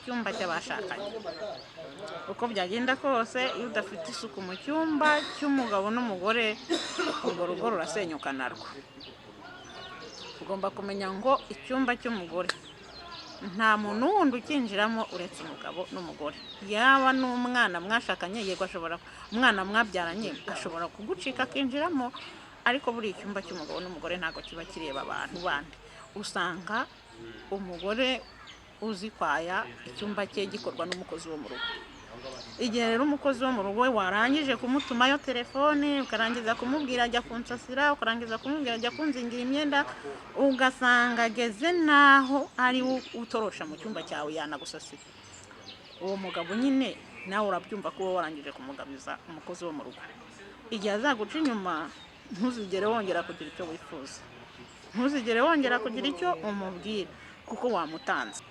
icyumba cy'abashakanye. Uko byagenda kose iyo udafite isuku mu cyumba cy'umugabo n'umugore, urwo rugo rurasenyuka narwo. Ugomba kumenya ngo icyumba cy'umugore nta muntu wundi ukinjiramo uretse umugabo n'umugore. Yaba n'umwana mwashakanye, yego umwana mwabyaranye ashobora kugucika akinjiramo, ariko buri icyumba cy'umugabo n'umugore ntago kiba kireba abantu bandi. Usanga umugore uzi kwaya icyumba cye gikorwa n'umukozi wo mu rugo. Igihe rero umukozi wo mu rugo warangije kumutumayo telefone, ukarangiza kumubwira ajya kunsasira, ukarangiza kumubwira ajya kunzingira imyenda, ugasanga ageze naho ari utorosha mu cyumba cyawe yanagusasira, uwo mugabo nyine nawe urabyumva ko warangije kumugabiza umukozi wo mu rugo. Igihe azaguca inyuma, ntuzigere wongera kugira icyo wifuza, ntuzigere wongera kugira icyo umubwira, kuko wamutanze.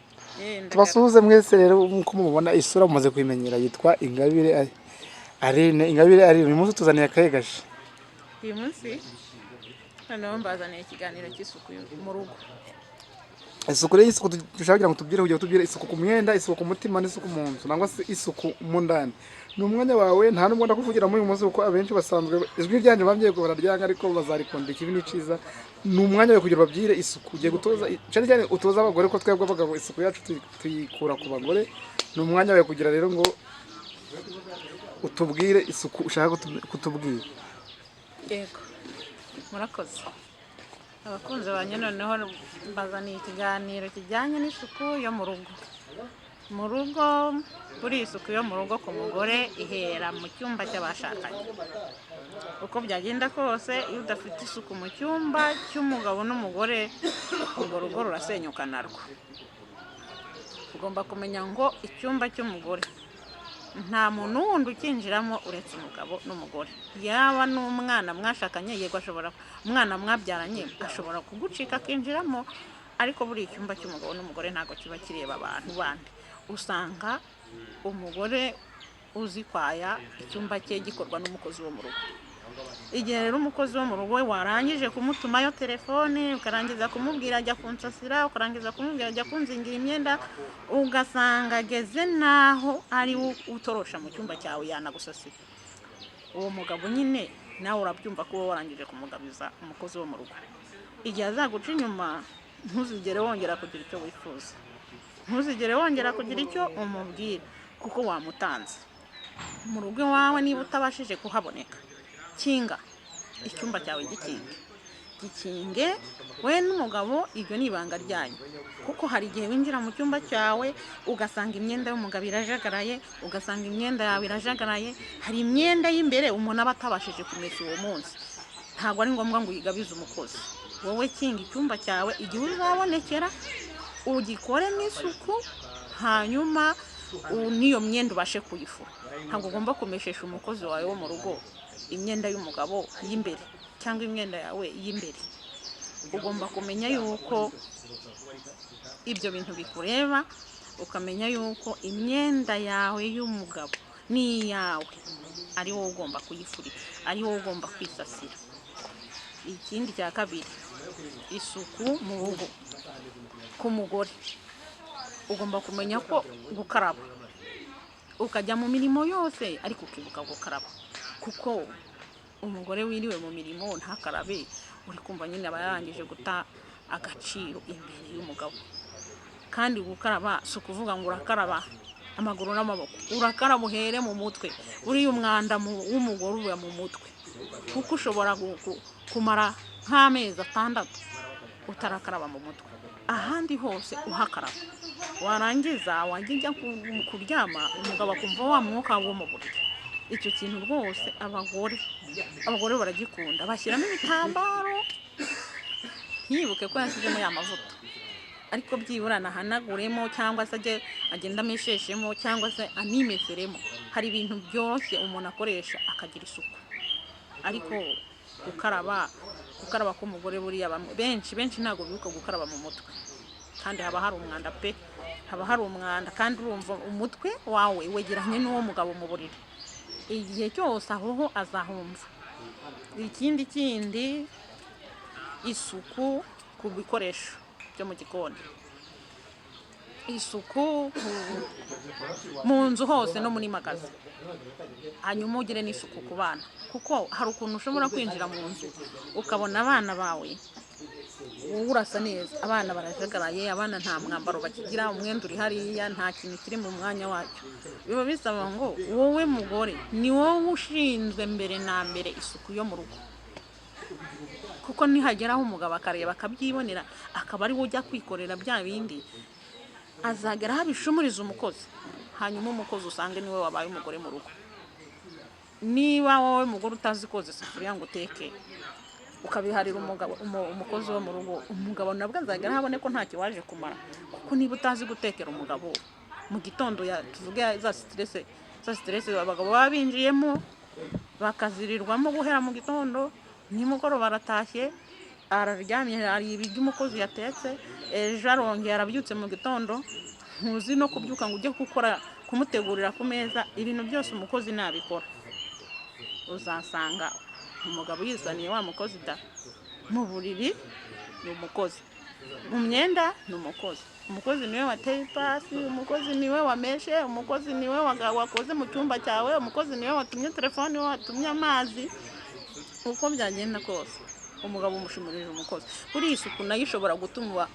Tubasuhuze mwese rero, nkuko mubona isura mumaze kuyimenyera, yitwa Ingabire Aline. Ingabire Aline, uyu munsi tuzaniye akahe gashi? Uyu munsi hano mbazaniye ikiganiro cy'isuku mu rugo. Isuku rero, isuku dushaka kugira ngo tubwire isuku ku myenda, isuku ku mutima, n'isuku mu nzu, nangwa se isuku mu ndani. Ni umwanya wawe, nta n'ubwo ndakuvugira muri uyu munsi kuko abenshi basanzwe ijwi ryanjye bambye ko bararyanga, ariko bazarikunda. Ikibi ni ciza, ni umwanya wawe kugira babyire isuku. Ugiye gutoza cyane cyane utoza abagore, ko twebwe abagabo isuku yacu tuyikura ku bagore. Ni umwanya wawe kugira rero ngo utubwire isuku ushaka kutubwira. Yego, murakoze. Abakunzi banyu noneho mbazaniye ikiganiro kijyanye n'isuku yo mu rugo. Mu rugo, buri isuku yo mu rugo ku mugore ihera mu cyumba cy'abashakanye. Uko byagenda kose iyo udafite isuku mu cyumba cy'umugabo n'umugore, urwo rugo rurasenyuka narwo. Ugomba kumenya ngo icyumba cy'umugore nta muntu wundi ukinjiramo uretse umugabo n'umugore. Yaba n'umwana mwashakanye, yego umwana mwabyaranye ashobora kugucika akinjiramo, ariko buri icyumba cy'umugabo n'umugore ntago kiba kireba abantu bandi. Usanga umugore uzi kwaya icyumba cye gikorwa n'umukozi wo mu rugo. Igihe rero umukozi wo mu rugo warangije kumutumayo telefone, ukarangiza kumubwira ajya kunsasira, ukarangiza kumubwira ajya kunzingira imyenda, ugasanga ageze naho ari utorosha mu cyumba cyawe yanagusasira, uwo mugabo nyine nawe urabyumva ko warangije kumugabiza umukozi wo mu rugo. Igihe azaguca inyuma, ntuzigere wongera kugira icyo wifuza, ntuzigere wongera kugira icyo umubwira, kuko wamutanze. Mu rugo iwawe niba utabashije kuhaboneka, kinga icyumba cyawe, gikinge we n'umugabo. Ibyo ni ibanga ryanyu, kuko hari igihe winjira mu cyumba cyawe ugasanga imyenda y'umugabo irajagaraye, ugasanga imyenda yawe irajagaraye. Hari imyenda y'imbere umuntu aba atabashije kumesa uwo munsi, ntabwo ari ngombwa ngo uyigabize umukozi. Wowe kinga icyumba cyawe, igihe uzabonekera ugikoremo isuku, hanyuma n'iyo myenda ubashe kuyifura. Ntabwo ugomba kumeshesha umukozi wawe wo mu rugo imyenda y'umugabo y'imbere cyangwa imyenda yawe y'imbere. Ugomba kumenya yuko ibyo bintu bikureba, ukamenya yuko imyenda yawe y'umugabo n'iyawe ari wowe ugomba kuyifurira, ari wowe ugomba kwisasira. Ikindi cya kabiri, isuku mu rugo ku mugore. Ugomba kumenya ko gukaraba, ukajya mu mirimo yose ariko ukibuka gukaraba, kuko umugore wiriwe mu mirimo ntakarabe, uri kumva nyine aba yarangije guta agaciro imbere y'umugabo. Kandi gukaraba si ukuvuga ngo urakaraba amaguru n'amaboko, urakaraba uhere mu mutwe. Uriya umwanda w'umugore uba mu mutwe, kuko ushobora kumara nk'amezi 6 utarakaraba mu mutwe, ahandi hose uhakaraba. Warangiza wajya kuryama, umugabo akumva wa mwuka wo mu buriri. Icyo kintu rwose abagore baragikunda, bashyiramo ibitambaro, ntiyibuke ko yashyizemo ya mavuta, ariko byibura nahanaguremo, cyangwa se agenda amesheshemo, cyangwa se animeseremo. Hari ibintu byose umuntu akoresha akagira isuku, ariko gukaraba k'umugore buriya benshi ntabwo bibuka gukaraba mu mutwe, kandi haba hari umwanda pe, haba hari umwanda. Kandi urumva umutwe wawe wegeranye n'uwo mugabo mu buriri, igihe cyose aho azahumva. Ikindi isuku ku bikoresho byo mu gikoni, isuku mu nzu hose no muri magazi, hanyuma ugire n'isuku ku bana, kuko hari ukuntu ushobora kwinjira mu nzu ukabona abana bawe wowe urasa neza, abana barajagaraye, abana nta mwambaro bakigira, umwenda uri hariya, nta kintu kiri mu mwanya wacyo. Biba bisaba ngo wowe mugore ni wowe ushinzwe mbere na mbere isuku yo mu rugo, kuko nihageraho umugabo akareba akabyibonera akaba ari we ujya kwikorera bya bindi, azagera habishumuriza umukozi, hanyuma umukozi usange niwe wabaye umugore mu rugo. Niba wowe mugore utazi koza isafuriya ngo uteke, ukabiharira umukozi wo mu rugo, umugabo nabwo azagera habone ko ntacyo waje kumara, kuko niba utazi gutekera umugabo mu gitondo, tuvuge za stress abagabo baba binjiyemo bakazirirwamo guhera mu gitondo, nimugoroba baratashye araryamye ari ibiryo umukozi yatetse, ejo arongera arabyutse mu gitondo, ntuzi no kubyuka ngo ujye gukora kumutegurira ku meza. Ibintu byose umukozi nabikora, uzasanga umugabo yisaniye wa mukozi da. Mu buriri ni umukozi, mu myenda ni umukozi, umukozi niwe wateye ipasi, umukozi niwe wameshe, umukozi niwe wakoze mu cyumba cyawe, umukozi niwe watumye telefone, watumye amazi. Uko byagenda kose umugabo umushumurije umukozi. Kuri isuku nayo ishobora gutuma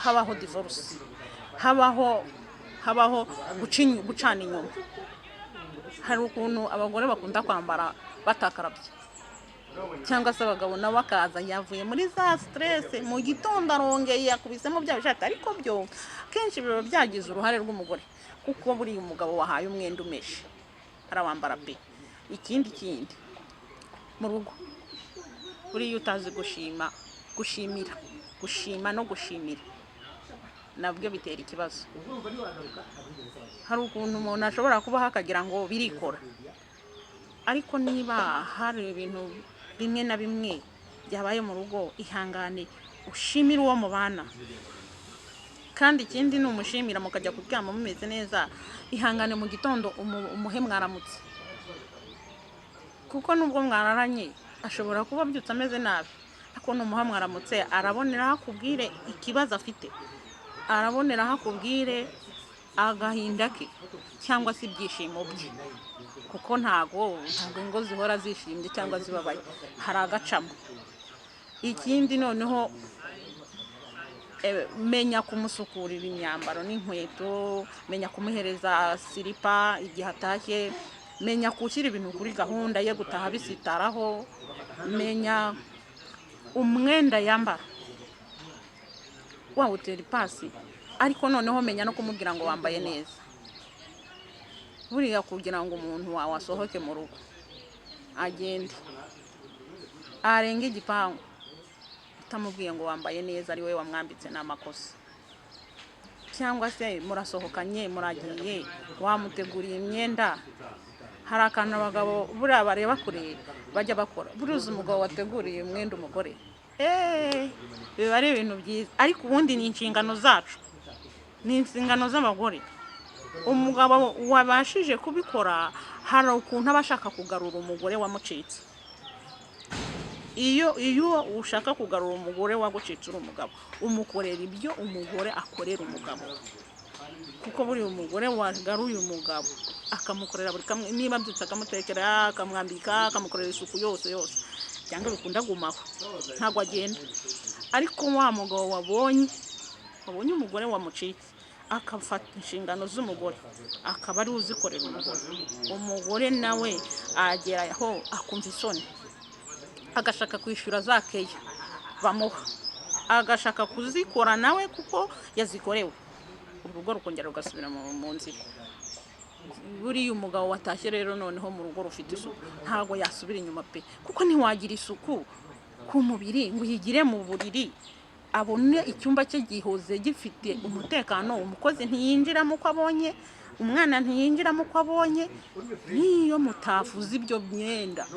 habaho divorce, habaho gucana inyuma. Hari ukuntu abagore bakunda kwambara batakarabye, cyangwa se abagabo nabo akaza yavuye muri za stress, mu gitondo arongeye yakubisemo bya bishati, ariko byo kenshi biba byagize uruhare rw'umugore, kuko buri umugabo wahaye umwenda umeshe arawambara pe. Ikindi mu rugo buriya utazi gushima no gushimira nabwo bitera ikibazo. Hari ukuntu umuntu ashobora kubaho akagira ngo birikora, ariko niba hari ibintu bimwe na bimwe byabaye mu rugo, ihangane ushimire uwo mubana. Kandi ikindi ni umushimira mukajya kuryama mumeze neza, ihangane mu gitondo umuhe mwaramutse, kuko nubwo mwararanye ashobora kuba byutse ameze nabi, ariko numuha mwaramutse araboneraho akubwire ikibazo afite, araboneraho akubwire agahinda ke cyangwa se ibyishimo bye, kuko ntago ingo zihora zishimye cyangwa zibabaye, hari agacamo. Ikindi noneho menya kumusukurira imyambaro n'inkweto, menya kumuhereza silipa igihe atashye, menya kushyira ibintu kuri gahunda ye gutaha bisitaraho, menya umwenda yambara wawutera ipasi, ariko noneho menya no kumubwira ngo wambaye neza. Buriya kugira ngo umuntu wawe asohoke mu rugo agende arenge igipangu utamubwiye ngo wambaye neza, ari we wamwambitse n'amakosa. Cyangwa se murasohokanye muragiye wamuteguriye imyenda, hari akantu abagabo buriya bareba kure bajya bakora, buruzi umugabo wateguriye umwenda umugore, biba ari ibintu byiza. Ariko ubundi ni inshingano zacu, ni inshingano z'abagore. Umugabo wabashije kubikora hari ukuntu aba ashaka kugarura umugore wamucitse. Iyo ushaka kugarura umugore wagucitse uri umugabo, umukorera ibyo umugore akorera umugabo, kuko buri umugore wagaruye umugabo akamukorera buri kamwe, niba byutse akamutekera, akamwambika, akamukorera isuku yose cyangwa bikunda gumaho ntago agenda. Ariko wa mugabo wabonye umugore wamucitse akafata inshingano z'umugore, akaba ari uzikorera umugore nawe ageraho akumva isoni, agashaka kwishyura za keya bamuha, agashaka kuzikora nawe kuko yazikorewe, urugo rukongera rugasubira mu nzira. Buriya umugabo watashye rero noneho mu rugo rufite isuku ntago yasubira inyuma pe, kuko ntiwagira isuku ku mubiri ngo uyigire mu buriri abone icyumba cye gihoze gifite umutekano, umukozi ntiyinjiramo uko abonye, umwana ntiyinjiramo uko abonye. Niyo mutafuze ibyo myenda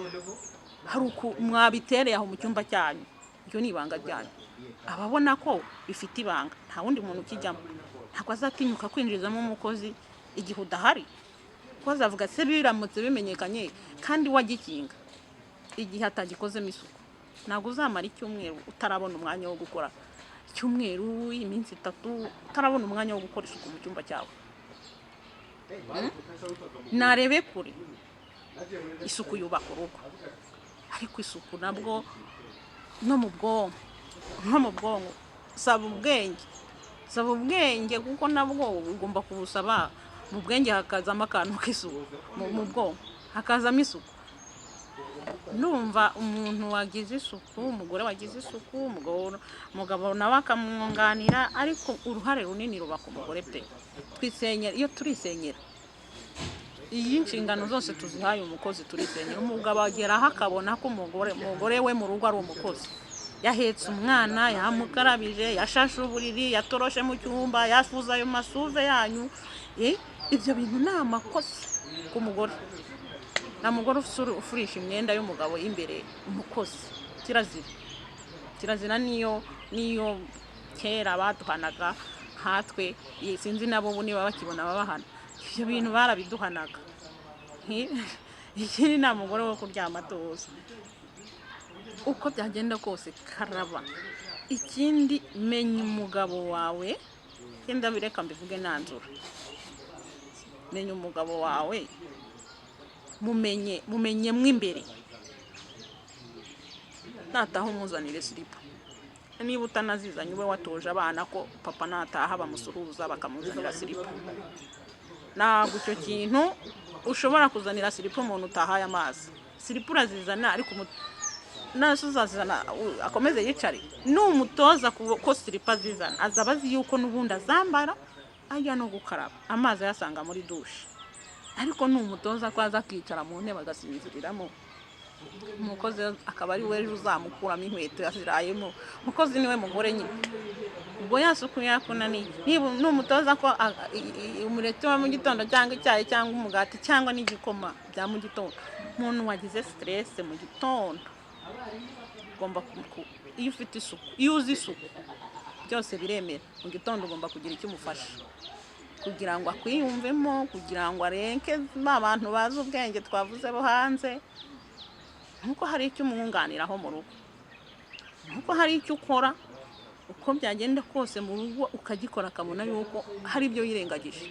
hari uko mwabitereye aho mu cyumba cyanyu, ibyo ni ibanga ryanyu. Ababona ko bifite ibanga nta wundi muntu ukijyamo, ntabwo azatinyuka kwinjizamo umukozi igihe udahari, kuko azavuga se biramutse bimenyekanye kandi wagikinga igihe atagikozemo isuku, ntabwo uzamara icyumweru utarabona umwanya wo gukora, icyumweru, iminsi 3 utarabona umwanya wo gukora isuku mu cyumba cyawe. narebe kure. Isuku yubaka urugo, ariko isuku nabwo no mu bwonko saba ubwenge kuko nabwo ugomba kubusaba. Mu bwenge hakazamo akantu k'isuku, mu bwonko hakazamo isuku. Numva umuntu wagize isuku, umugore wagize isuku, umugabo nawe akamwunganira, ariko uruhare runini ruba ku mugore pe. Iyo turisenyera, iyi nshingano zose tuzihaye umukozi, turisenyera. Umugabo ageraho akabona ko umugore we mu rugo ari umukozi, yahetse umwana, yamukarabije, yashashe uburiri, yatoroshe mu cyumba, yafuza ayo masuve yanyu. Ibyo bintu ni amakosa ku mugore. Nta mugore ufurisha imyenda y'umugabo imbere umukozi. Kirazira niyo kera baduhanaga nkatwe, sinzi nabo ubu niba bakibona babahana. Ibyo bintu barabiduhanaga. Ikindi nta mugore wo kuryama tuzi. Uko byagenda kose karaba. Ikindi menya umugabo wawe, kenda bireka mbivuge nanzura. Menya umugabo wawe, mumenye mwe imbere. Nataha umuzanire silipa. Niba utanazizanye ube watoje abana ko papa nataha bamusuhuza bakamuzanira silipa. Ntabwo icyo kintu ushobora kuzanira silipa umuntu utahaye amazi. Silipa urazizana, ariko naso uzazana akomeze yicare. N'umutoza ko silipa zizana, azaba azi yuko n'ubundi azambara, ajya no gukaraba amazi yasanga muri dushe. Ariko n'umutoza ko aza akicara mu ntebe agasinziriramo, umukozi akaba ari we uzamukuramo inkweto yazirayemo. Umukozi niwe mugore nyine. Ubwo yasuku yakunaniye. Niba n'umutoza ko umureti wa mu gitondo cyangwa icyayi cyangwa umugati cyangwa n'igikoma bya mu gitondo, umuntu wagize stress mu gitondo ugomba iyo ufite isuku, iyo uzi isuku byose biremera. Mu gitondo ugomba kugira icyo umufasha kugira ngo akwiyumvemo, kugira ngo arenke abantu bazi ubwenge twavuze bo hanze. Nkuko hari icyo umwunganiraho mu rugo, nkuko hari icyo ukora, uko byagenda kose mu rugo ukagikora, akabona yuko hari ibyo yirengagije.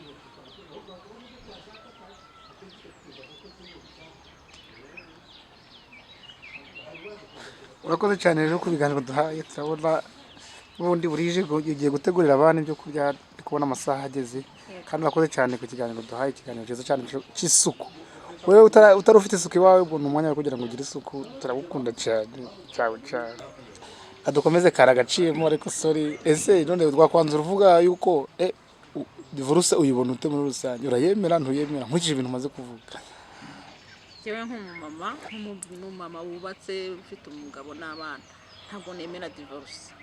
Urakoze cyane rero ku biganiro duhaye. Turabona ubundi burije ugiye gutegurira abana ibyo kurya, kubona amasaha ageze. Kandi urakoze cyane ku kiganiro duhaye, ikiganiro cyiza cyane cy'isuku. Wewe utari ufite isuku iwawe, ubona umwanya wo kugira ngo ugire isuku. Turagukunda cyane cyane. Adukomeze karagaciyemo, ariko sorry. Ese none twakwanzura uvuga yuko divorce uyibona ute muri rusange? Urayemera ntuyemera nkurikije ibintu maze kuvuga? Jewe nk'umumama wubatse ufite umugabo n'abana, ntabwo nemera divorce.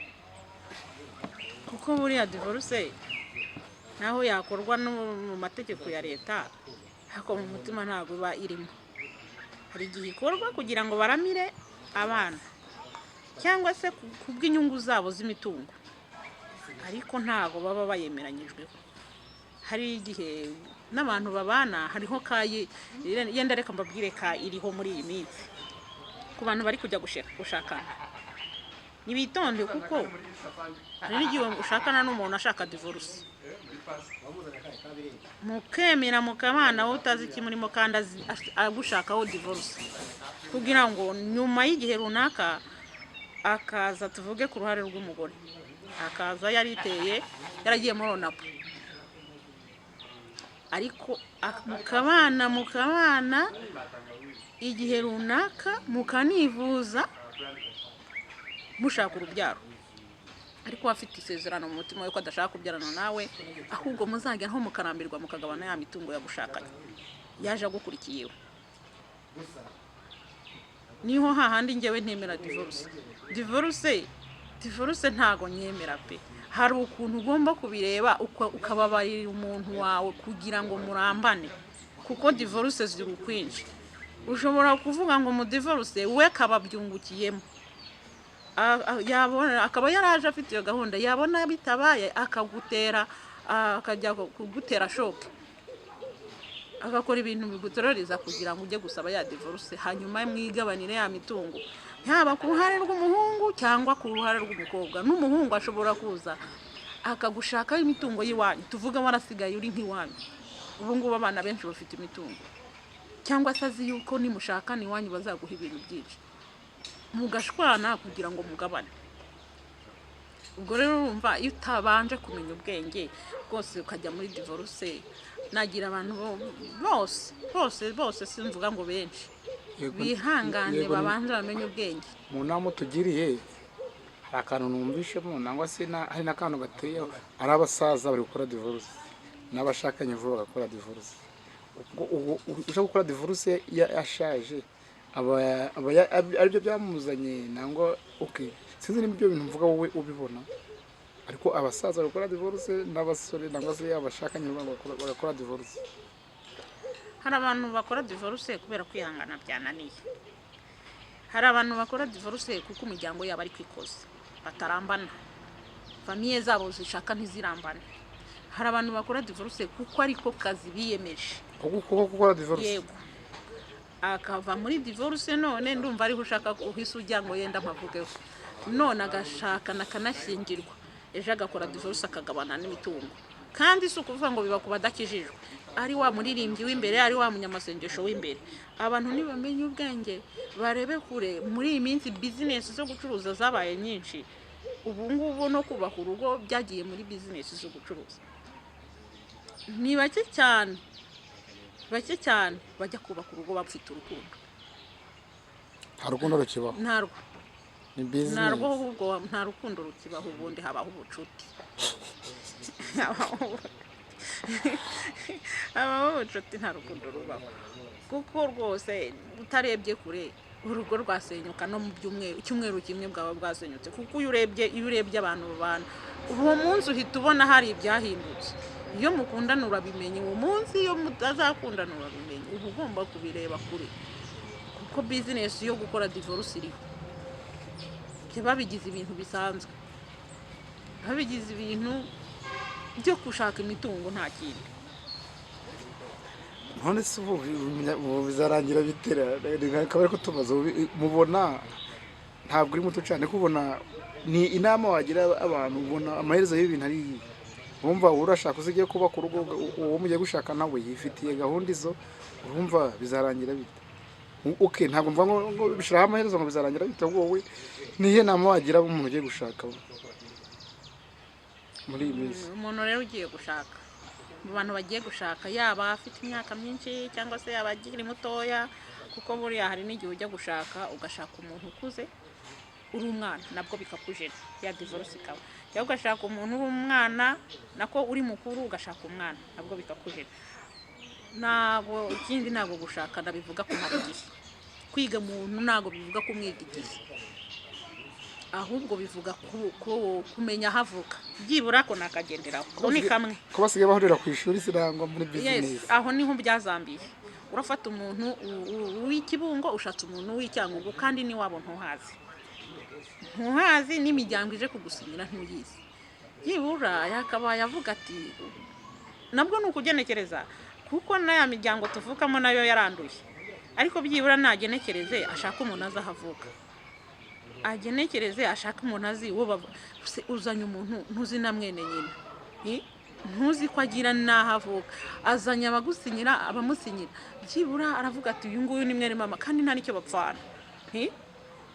Kuko buriya divorce naho yakorwa no mu mategeko ya leta, ariko mu mutima ntabwo iba irimo. Hari igihe ikorwa kugira ngo baramire abana cyangwa se kubw'inyungu zabo z'imitungo, ariko ntabwo baba bayemeranyijweho. Hari igihe n'abantu babana, hariho yenda reka mbabwire ka iriho muri iyi minsi ku bantu bari kujya gushakana. Nibitonde, kuko hari n'igihe ushakana n'umuntu ashaka divorce, mukemera mukabana wowe utazi ikimurimo kandi agushakaho divorce, kugira ngo nyuma y'igihe runaka akaza, tuvuge ku ruhare rw'umugore, akaza yariteye yaragiye muri onapu, ariko mukabana igihe runaka mukanivuza mushaka urubyaro, ariko afite isezerano mu mutima we ko adashaka kubyarana nawe, ahubwo muzajya aho mukarambirwa mukagabana ya mitungo yagushakanye yaje agukurikiyeho. Niho hahandi njyewe ntemera divorce ntago nyemera pe. Hari ukuntu ugomba kubireba ukababarira umuntu wawe kugira ngo murambane, kuko divorce ziri ukwinshi. Ushobora kuvuga ngo mu divorce we kababyungukiyemo, yabona akaba yaraje afite iyo gahunda, yabona bitabaye akajya kugutera shock, agakora ibintu bigutororiza kugira ngo ujye gusaba ya divorce, hanyuma mwigabanire ya mitungo, yaba ku ruhare rw'umuhungu cyangwa ku ruhare rw'umukobwa. N'umuhungu ashobora kuza akagushaka imitungo y'iwanyu, tuvuga warasigaye uri nk'iwanyu, ubu ngubu abana benshi bafite imitungo, cyangwa se azi yuko nimushakana iwanyu bazaguha ibintu byinshi, mugashwana kugira ngo mugabane. Ubwo rero urumva iyo utabanje kumenya ubwenge rwose ukajya muri divorce, nagira abantu bose simvuga ngo benshi bihangane babanje bamenye ubwenge. Mu nama tugiriye hari akantu numvishemo, nangwa se hari n'akantu gateyeho, ari abasaza bari gukora divorce n'abashakanye vuba bagakora divorce. Ushaka gukora divorce yashaje aribyo byamuzanye nangwa sinzi nimba ibyo bintu mvuga wowe ubibona, ariko abasaza bakora divorce n'abasore nangwa se abashakanye bagakora divorce. Hari abantu bakora divorce kubera kwihangana byananiye, hari abantu bakora divorce kuko umuryango yabo ari kwikoza batarambana, famiye zabo zishaka ntizirambane. Hari abantu bakora divorce kuko ariko kazi biyemeje kuko gukora divorce. Yego, akava muri divorce none ndumva ari ushaka uhise ujya ngo yenda mpavugeho, none agashaka nakanashyingirwa, ejo agakora divorce akagabana n'imitungo. Kandi si ukuvuga ngo biba kuba adakijijwe, ari wa muririmbyi w'imbere, ari wa munyamasengesho w'imbere. Abantu ntibamenye ubwenge, barebe kure. Muri iyi minsi business zo gucuruza zabaye nyinshi, ubu ngubu no kubaka urugo byagiye muri business zo gucuruza. Ni bake cyane bajya kubaka urugo bafite urukundo. Nta rukundo rukibaho, ni business. Nta rukundo rukibaho, ubundi habaho ubucuti. Abaho ubucuti, nta rukundo rubaho, kuko rwose utarebye kure urugo rwasenyuka no mu icyumweru kimwe bwaba bwasenyutse. Kuko iyo urebye abantu babana uwo munsi uhita ubona hari ibyahindutse. Iyo mukundana urabimenye uwo munsi, iyo mutazakundana urabimenye. Uba ugomba kubireba kure, kuko business yo gukora divorce iriho. Babigize ibintu bisanzwe, babigize ibintu byo gushaka imitungo nta kindi. None se ubu bizarangira bitera akaba ariko tubaza mubona ntabwo uri muto cyane kubona ni inama wagira abantu, ubona amaherezo y'ibintu ari urumva urashaka uzigiye kubaka urugo, uwo mugiye gushaka nawe yifitiye gahunda izo, urumva bizarangira bite? Ntabwo mvuga ngo bishiraho amaherezo ngo bizarangira bite, wowe nihe nama wagira umuntu ugiye gushaka muri iyi minsi? Umuntu rero ugiye gushaka, mu bantu bagiye gushaka, yaba afite imyaka myinshi cyangwa se yaba akiri mutoya, kuko buriya hari n'igihe ujya gushaka ugashaka umuntu ukuze uri umwana, nabwo bikakujena, ya divorce ikaba. Cyangwa ugashaka umuntu uri umwana nako uri mukuru ugashaka umwana, nabwo bikakujena. Ikindi ntabwo gushaka nabivuga kumara igihe, kwiga umuntu ntabwo bivuga kumwiga igihe, ahubwo bivuga kumenya havuka, byibura ko nakagenderaho ni kamwe. Ko basigaye bahurira ku ishuri sirangwa muri business. Aho niho byazambiye. Urafata umuntu w'ikibungo ushatse umuntu w'icyangugu, kandi ni wabo ntuhazi n'imiryango ije kugusinyira ntuyizi. Byibura yakabaye avuga ati, nabwo ni ukugenekereza, kuko n'aya miryango tuvukamo nayo yaranduye. Ariko byibura nagenekereze ashaka umuntu azahavuka, agenekereze ashaka umuntu azi uzanye umuntu ntuzi na mwene nyine, ntuzi ko agira n'ahavuka, azanye abagusinyira abamusinyira, byibura aravuga ati uyu nguyu ni mwene mama, kandi nta nicyo bapfana.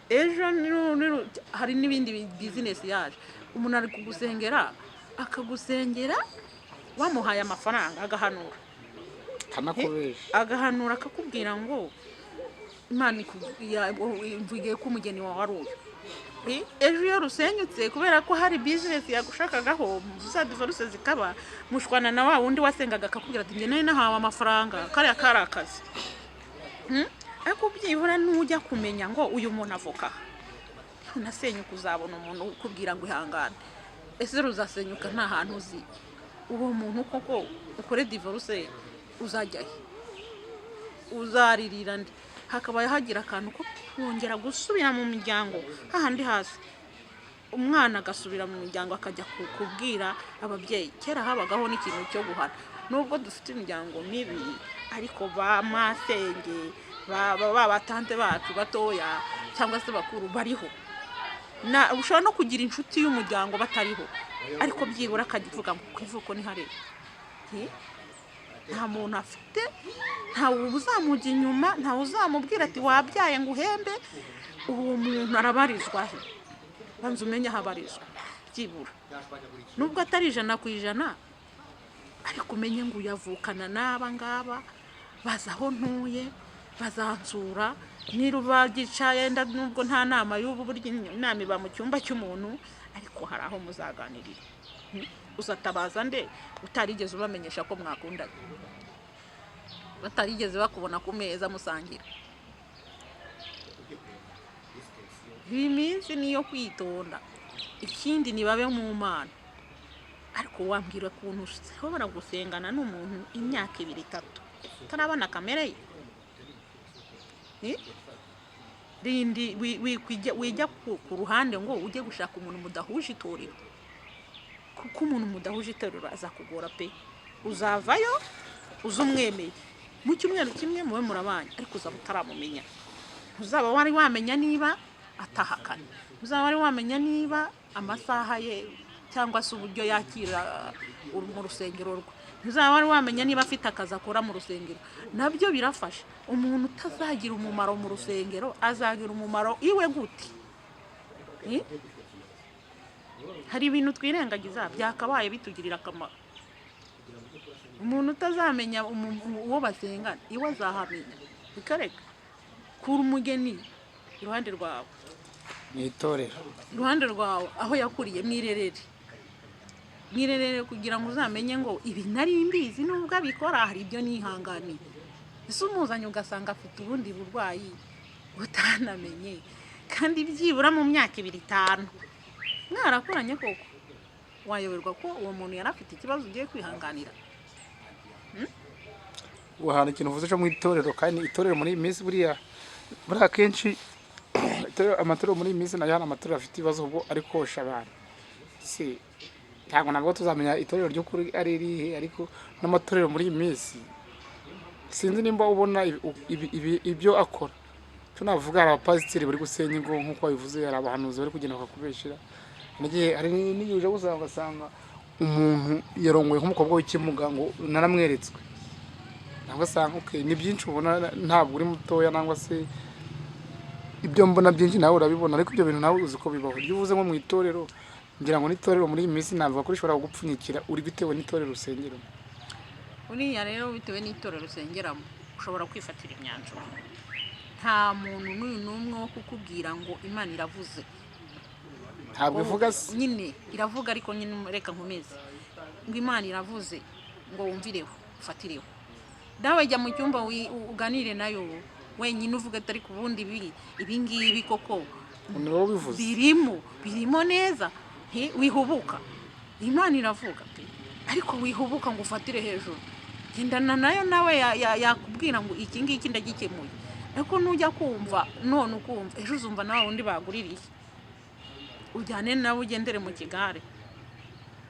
Ejo hari n'ibindi business yaje, umuntu ari kugusengera akagusengera, wamuhaye amafaranga agahanura, agahanura akakubwira ngo Imana ivugiye ko umugeni wawe ari uyu. Ejo iyo rusenyutse kubera ko hari business yagushakagaho, za divorce zikaba, mushwana na wa wundi wasengaga akakubwira ati njye nari nahawe amafaranga, kariya kari akazi. Ariko byibura n'ujya kumenya ngo uyu muntu avoka, unasenyuka uzabona umuntu ukubwira ngo ihangane. Ese ruzasenyuka nta hantu uzi uwo muntu koko ukore divorce, uzajyahe? Uzaririra ndi? Hakabaye hagira akantu ko kongera gusubira mu miryango hahandi hasi, umwana agasubira mu miryango akajya kubwira ababyeyi. Kera habagaho n'ikintu cyo guhana, nubwo dufite imiryango mibi, ariko ba masenge batante bacu batoya cyangwa se bakuru bariho. Ushobora no kugira inshuti y'umuryango batariho, ariko byibura akagivuga ngo ku ivuko ni harebe. nta muntu afite, ntawe uzamujya inyuma, ntawe uzamubwira ati wabyaye ngo uhembe. Uwo muntu arabarizwa he? Banza umenye aho abarizwa byibura, nubwo atari 100%, ariko umenye ngo uyavukana n'aba ngaba, baza aho ntuye, bazansura nirubagica yenda, nubwo nta nama y'ubu buryo inama iba mu cyumba cy'umuntu, ariko hari aho muzaganirira. Uzatabaza nde utarigeze ubamenyesha ko mwakundanye, batarigeze bakubona ku meza musangira? Iyi minsi niyo kwitonda. Ikindi nibabe mu Mana. Ariko wambwira kuntu ushobora gusengana n'umuntu imyaka 2-3 utarabona kamere ye? Rindi wijya ku ruhande ngo ujye gushaka umuntu mudahuje itorero, kuko umuntu mudahuje itorero azakugora pe. Uzavayo uzumwemeye mu cyumweru kimwe muwe murabanye, ariko uzaba utaramumenya. Uzaba wari wamenya niba atahakana, uzaba wari wamenya niba amasaha ye cyangwa se uburyo yakira mu rusengero rwe, uzaba wari wamenya niba afite akazi akora mu rusengero. Nabyo birafasha. Umuntu utazagira umumaro mu rusengero azagira umumaro iwe gute? Hari ibintu twirengagiza byakabaye bitugirira akamaro. Umuntu utazamenya uwo basengana iwe azahamenya. Bikareka kura umugeni iruhande rwawe, mwitorero iruhande rwawe aho yakuriye, mwirerere kugira ngo uzamenye ngo ibi nari mbizi nubwo abikora hari ibyo nihanganiye. Ese umuzanye ugasanga afite ubundi burwayi utanamenye, kandi byibura mu myaka 2-5 mwarakuranye koko, wayoberwa ko uwo muntu yari afite ikibazo ugiye kwihanganira. Wahana ikintu uvuze cyo mu itorero, kandi itorero muri iyi minsi buriya akenshi amatorero muri iyi minsi nayo hari amatorero afite ibibazo ubwo ari kosha abantu. Si ntabwo tuzamenya itorero ry'ukuri ari irihe, ariko n'amatorero muri iyi minsi sinzi nimba ubona ibyo akora. Cyo navuga hari abapasiteri bari gusenya ingo nk'uko babivuze, hari abahanuzi bari kugenda bakakubeshera. Hari n'igihe uje ugasanga umuntu yarongoye nk'umukobwa w'ikimuga ngo naramweretswe, ntabwo asanga ni byinshi ubona, ntabwo uri mutoya, nangwa se ibyo mbona byinshi nawe urabibona, ariko ibyo bintu nawe uzi ko bibaho. Iyo uvuze nko mu itorero, ngira ngo n'itorero muri iyi minsi navuga ko rishobora kugupfunyikira uri bitewe n'itorero usengeramo. Uriya rero bitewe n'itorero usengeramo ushobora kwifatira imyanzuro. Nta muntu n'umwe wo kukubwira ngo Imana iravuze. Ntabwo ivuga nyine iravuga, ariko nyine reka nkomeze ngo Imana iravuze ngo wumvireho ufatireho. Dawe jya mu cyumba uganire nayo wenyine uvuga atari ku bundi ibi ngibi koko birimo neza, wihubuka. Imana iravuga ariko wihubuka ngo ufatire hejuru. Gendana nayo nawe yakubwira ngo iki ngiki ndagikemuye, ariko nujya kumva none ukumva ejo uzumva nawe undi baguririye, ujyane nawe ugendere mu kigare.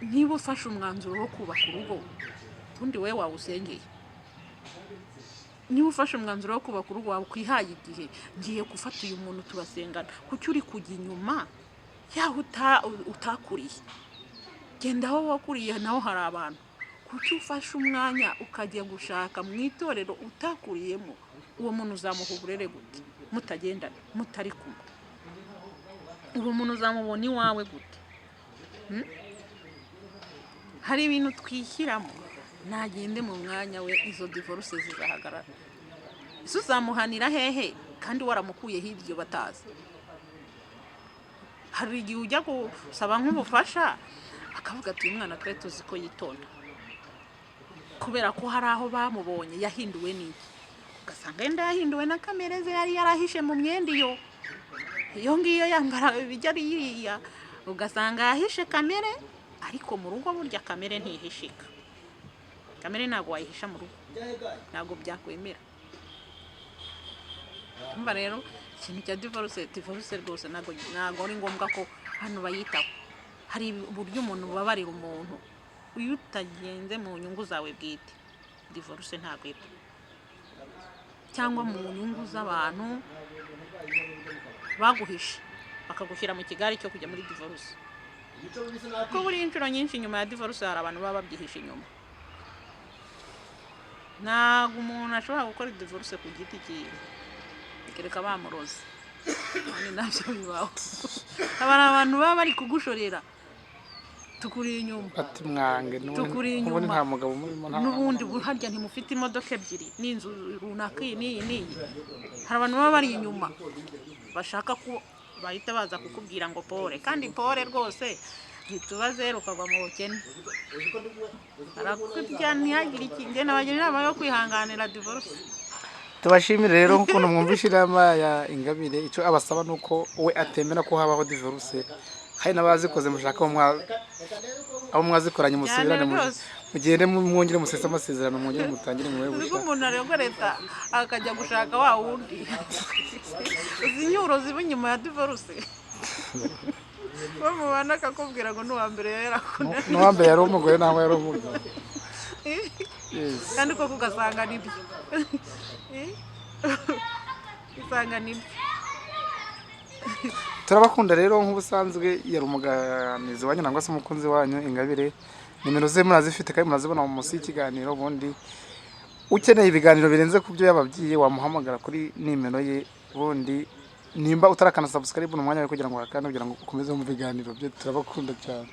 Niba ufashe umwanzuro wo kubaka urugo, ubundi we wawusengeye. Niba ufashe umwanzuro wo kubaka urugo wawe kwihaye igihe, ngiye gufata uyu muntu turasengana, kuki uri kujya inyuma yaho utakuriye? Genda aho wakuriye naho hari abantu. Kuki ufashe umwanya ukajya gushaka mu itorero utakuriyemo? Uwo muntu uzamuha uburere gute mutagendana, mutari kumwe? Uwo muntu uzamubona iwawe gute? Hari ibintu twishyiramo, nagende mu mwanya we izo divorce zizahagarara. Ese uzamuhanira hehe kandi waramukuye hirya batazi? Hari igihe ujya gusaba nk'ubufasha akavuga ati umwana twe tuzi ko yitonda, kubera ko hari aho bamubonye yahinduwe n'iki, ugasanga yenda yahinduwe na kamere ze yari yarahishe mu myenda iyo ngiyo yambara bijya yiriya, ugasanga yahishe kamere. Ariko mu rugo burya kamere ntihishika. Kamere ntabwo wayihisha mu rugo, ntabwo byakwemera. Umva rero ikintu cya divorce rwose ntabwo ari ngombwa ko hano bayitaho. Hari uburyo umuntu babarira umuntu iyo utagenze mu nyungu zawe bwite, divorce ntabwo iri, cyangwa mu nyungu z'abantu baguhishe bakagushyira mu kigari cyo kujya muri divorce. Ko buri inshuro nyinshi nyuma ya divorce hari abantu baba babyihishe inyuma. ntabwo umuntu ashobora gukora divorce ku giti cyiwe kereka bamuroze kandi nabyo bibaho aba ari abantu baba bari kugushorera tukuri inyuma ati mwange tukuri n'ubundi inyuma nta mugabo murimo n'ubundi harya ntimufite imodoka ebyiri n'inzu runaka iyi n'iyi hari abantu baba bari inyuma bashaka ko bahita baza kukubwira ngo pole kandi pole rwose ntituba zero ukagwa mu bukene arakubwira ntihagire ikindi nabagira inama yo kwihanganira divorce. tubashimire rero ukuntu mwumvishe inama ya Ingabire icyo abasaba nuko we atemera ko habaho divorce hari n'abazikoze mushaka abo mwazikoranye musubirane mugende mwongere musese amasezerano mwongere mutangire mwe ubwo umuntu arego leta akajya gushaka wa wundi izi nyuro ziba inyuma ya divorce bamubana akakubwira ngo n'uwa mbere yarakuna n'uwa mbere yari umugore nawe yari umugabo kandi koko ugasanga nibyo usanga nibyo. turabakunda rero nk'ubusanzwe yari umuganizi wanyu nangwa se umukunzi wanyu Ingabire nimero ze murazifite kandi murazibona mu munsi y'ikiganiro ubundi ukeneye ibiganiro birenze ku byo yababwiye wamuhamagara kuri nimero ye ubundi nimba utarakana subscribe n'umwanya we kugira ngo urakane kugira ngo ukomeze mu biganiro bye turabakunda cyane.